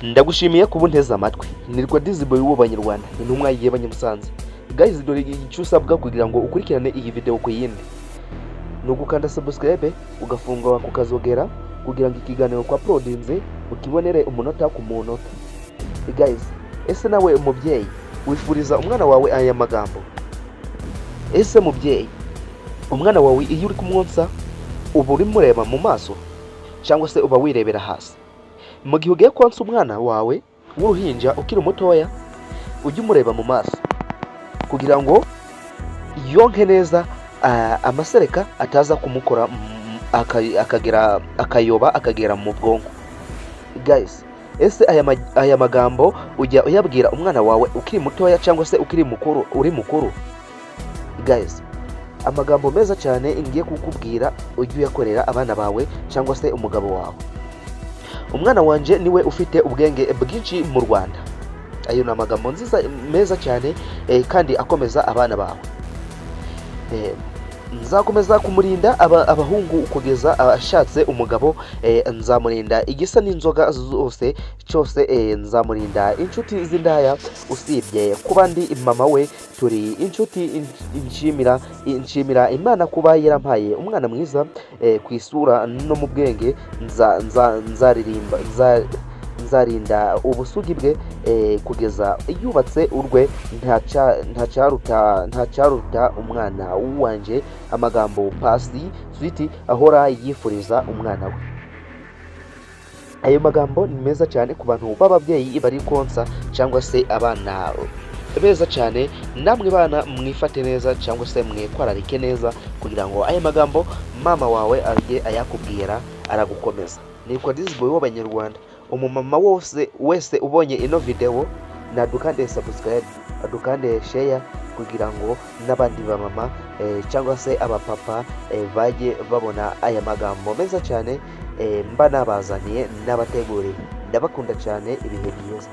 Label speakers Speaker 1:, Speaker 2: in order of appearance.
Speaker 1: Ndagushimiye kubunteza amatwi. Nirwa Dizboy w'Abanyarwanda, intumwa y'Abanyamusanze. Guys, dore icyo usabwa kugira ngo ukurikirane iyi video ku yindi. Nugukanda subscribe, ugafunga kukazogera kugira ngo ikiganiro kwa uploadinze ukibonere umunota ku munota. Guys, ese nawe umubyeyi wifuriza umwana wawe aya magambo? Ese mubyeyi, umwana wawe iyo uri kumwonsa uba uri mureba mu maso cyangwa se uba wirebera hasi? Mu gihe ugiye konsa umwana wawe w'uruhinja ukiri mutoya, ujye umureba mu maso kugira ngo yonke neza, amasereka ataza kumukora akagera mu bwonko. Guys, ese aya magambo ujya uyabwira umwana wawe ukiri mutoya cyangwa se ukiri mukuru? Guys, amagambo meza cyane ngiye kukubwira ujye uyakorera abana bawe cyangwa se umugabo wawe. Umwana wanje niwe ufite ubwenge bwinshi mu Rwanda. Ayo ni amagambo meza cyane kandi akomeza abana bawe. Nzakomeza kumurinda abahungu kugeza ashatse umugabo. Nzamurinda igisa n'inzoga zose cyose. Nzamurinda inshuti z'indaya, usibye kuba ndi mama we turi inshuti. Nshimira Imana kuba yarampaye umwana mwiza ku isura no mu bwenge. Nzarinda ubusugi bwe kugeza yubatse urwe. Ntacyaruta umwana wanje. Amagambo pasi switi ahora yifuriza umwana we. Ayo magambo ni meza cyane ku bantu b'ababyeyi bari konsa cyangwa se abana beza cyane. Namwe bana mwifate neza cyangwa se mwekwararike neza kugira ngo ayo magambo mama wawe ajye ayakubwira aragukomeza. Nirwa Dizboy w'Abanyarwanda. Umumama wese ubonye ino video nadukande subscribe, adukande share kugira ngo n'abandi ba mama cyangwa se abapapa bajye babona aya magambo meza cyane mba nabazaniye n'abateguriye. Ndabakunda cyane, ibihe byiza.